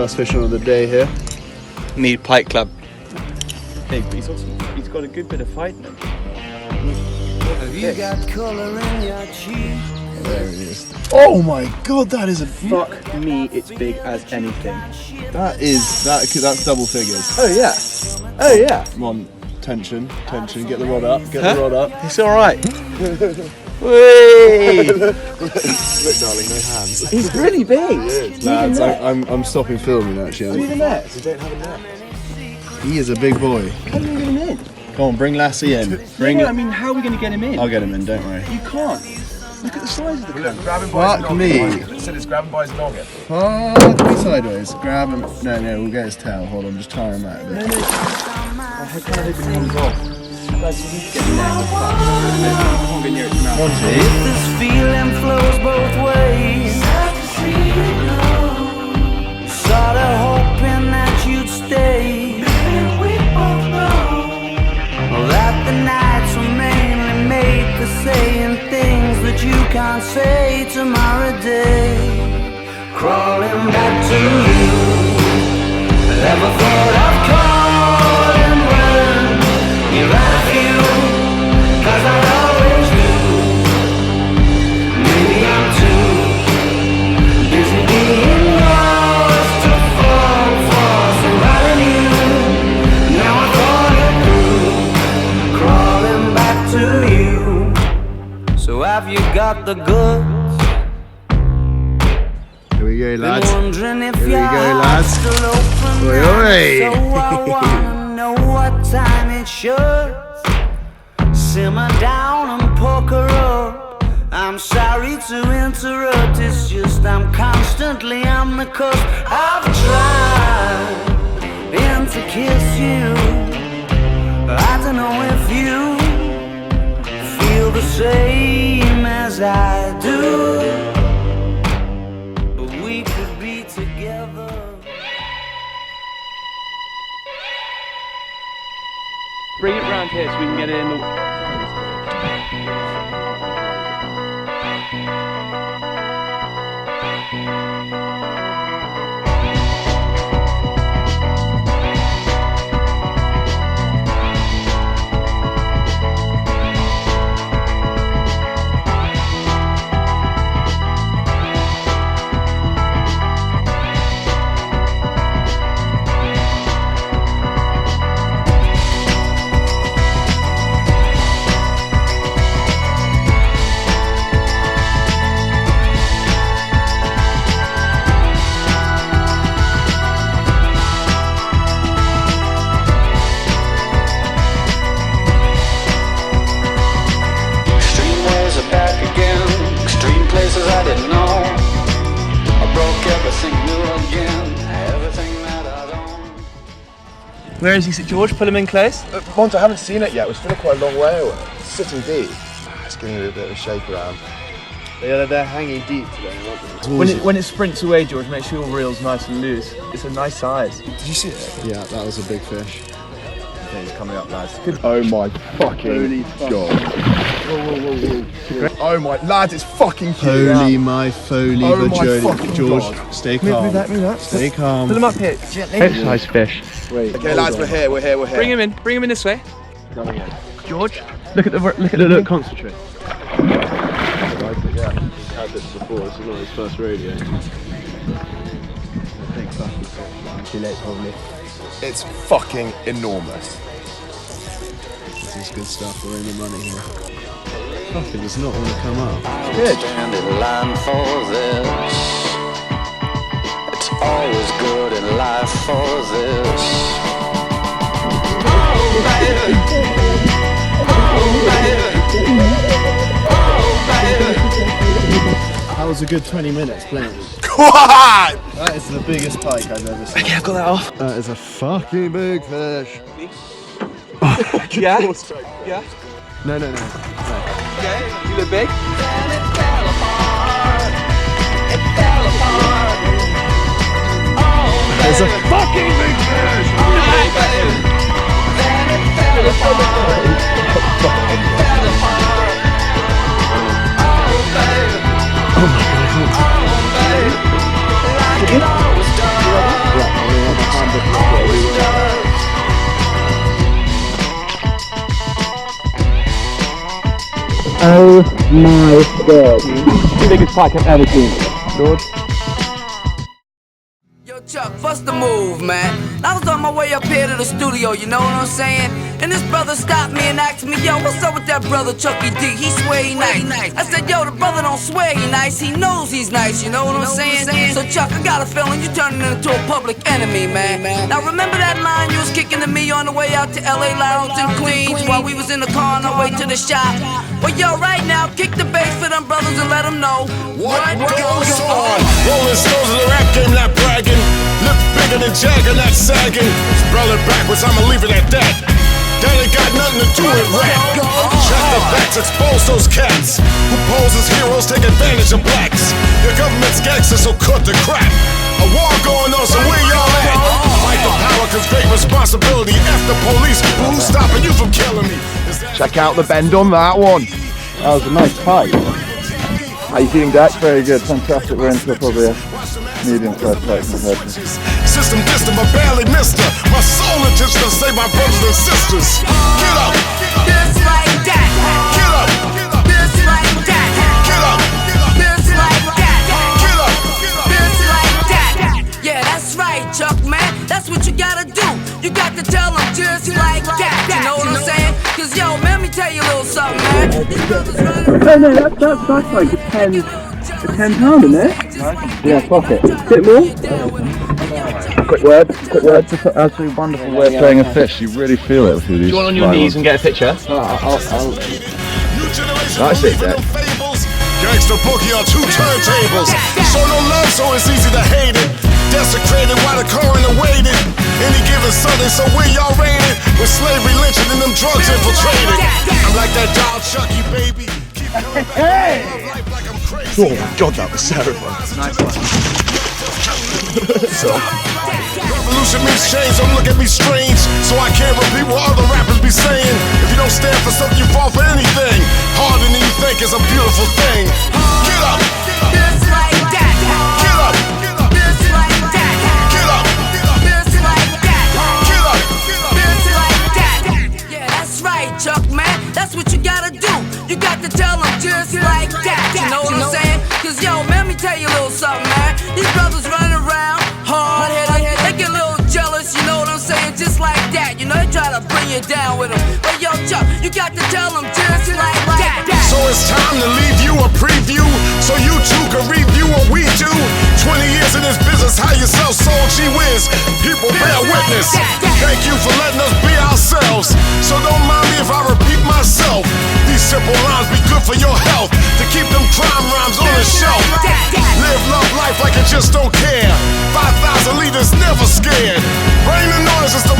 First fish on of the day here. Meade Pike Club. Big, but he's got a good bit of fight now. Have you got colour in your cheek? There it is. Oh my god, that is a Fuck me, it's big as anything. that's double figures. Oh yeah. Oh yeah. Come on, tension, get the rod up, the rod up. It's alright. Look, darling, no hands. He's really big. Lads, I'm stopping filming actually. Look at that. We don't have a net. He is a big boy. How are you going to get him in? Come on, bring Lassie in. Bring I mean, how are we going to get him in? I'll get him in, don't worry. You can't. Look at the size of the cunt. Grabbing boys Fuck me. Said it's grabbing boys noggin. Fuck me sideways. Grab him. No, we'll get his tail. Hold on, just tire him out a bit. I kind of hope he comes off. Guys, you need to get in there. Can't get near its mouth. Monty. This feeling flows both ways. Sorta hoping that you'd stay. That the nights were mainly made for saying things that you can't say tomorrow day. Crawling back to you. Never thought I'd call and run. You're right of you, 'cause I always do. Maybe I'm too busy being lost to fall for somebody new. Now I thought it through, crawling back to you. So have you got the goods? Here we go, lads. Wondering if Here we your go, heart's lads. still open Oi, now. oi. So I wanna know what time it should. Simmer down and poker up. I'm sorry to interrupt, it's just I'm constantly on the cusp. I've tried to kiss you. I don't know if you feel the same as I do, but we could be together. Bring it round here so we can get it in the... Where is he, George? Pull him in close. Monty, I haven't seen it yet. We're still quite a long way away. It's sitting deep. It's giving it a bit of a shake around. Yeah, they're hanging deep today, aren't they? When it sprints away, George, make sure your reel's nice and loose. It's a nice size. Did you see it? Yeah, that was a big fish. Okay, he's coming up, lads. Oh my fucking god. Whoa. Oh my, lads, it's fucking huge. Holy my foley, Oh my Bajoli. fucking George, God. stay calm. Move that. Stay calm. Pull him up here, gently. Nice fish. Wait, Okay, lads, we're here. Bring him in this way. Coming in. George, look, concentrate. Yeah, he's had this before, this is not his first rodeo. Big fucking fish. Too late, probably. It's fucking enormous. This is good stuff, we're in the money here. Coffee does not want to come up. Good. Stand in line for this. It's always good in life for this. Oh baby, That was a good 20 minutes playing. God! That is the biggest pike I've ever seen. Okay, I've got that off. That is a fucking big fish. Yeah? Yeah? No. Okay, you look big. It's a fucking big fish! Oh my god. Oh my god. The biggest pike I've ever seen. George? Yo, Chuck, what's the move, man? I was on my way up here to the studio, you know what I'm saying? And this brother stopped me and asked me, yo, what's up with that brother Chucky D? He swear he nice. I said, yo, the brother don't swear he nice, he knows he's nice, you know what I'm saying? So Chuck, I got a feeling you turning into a public enemy, man. Now remember that line you was kicking to me on the way out to LA Lounge in Queens while we was in the car on our way to the shop? Well, yo, right now, kick the bass for them brothers and let them know what goes on. Rolling Stones in the rap game, not bragging. Lip bigger than Jagger, not sagging. Spell it backwards, I'ma leave it at that. That ain't got nothing to do with rap. Check the facts, expose those cats who pose as heroes, take advantage of blacks. Your government's gangsters, so cut the crap. A war going on, so where y'all at? Fight the power, cause great responsibility. F the police, who's stopping you from killing me? Check out the bend on that one. That was a nice pike. How you feeling, Dak? Very good, fantastic. We're into probably a medium-sized pike compared to. System distant, but barely missed her. My soul intention to save my brothers and sisters. Get up! Just like that. Get up! Just like that. Get up! Just like that. Get up! Just like that. Yeah, that's right, Chuck, man. That's what you gotta do. You got to tell them just like that. You know what I'm saying? Cause yo, man, let me tell you a little something, man. These brothers running. No, that's like a 10 pound, isn't it? Yeah, fuck it. Bit more? Quick word. Just an absolutely wonderful way of playing a fish. You really feel it through these. Do you want on your knees and get a picture? That's it, Dad. Gangsta boogie on 2 turntables. Show no love, so it's easy to hate it. Desecrated while the coroner waited. Any given Sunday, so where y'all rated? With slavery lynching and them drugs infiltrated. I'm like that dog Chucky, baby. Keep coming back to love life like I'm crazy. Oh my god, that was terrifying. Nice one. Revolution means change, don't look at me strange. So I can't repeat what other rappers be saying. If you don't stand for something, you fall for anything. Harder than you think is a beautiful thing. Get up! Just like that. Get up! Just like that. Get up! Just like that. Get up! Just like that. Yeah, that's right, Chuck, man. That's what you gotta do. You got to tell them just like that. You know what I'm saying? Cause yo, man, let me tell you a little something, man. These brothers running around hard-headed. They get a little jealous, you know what I'm saying? Just like that. You know, they try to bring you down with them. But yo, Chuck, you got to tell them just like that. So it's time to leave you a preview, so you too can review what we do. 20 years in this business, how you sell soul, gee whiz. People bear witness. Thank you for letting us be ourselves. So don't mind me if I repeat myself. These simple lines be good for your health, to keep them crime rhymes on the shelf. Live, love life like you just don't care. 5,000 leaders never scared. Rain and noise is the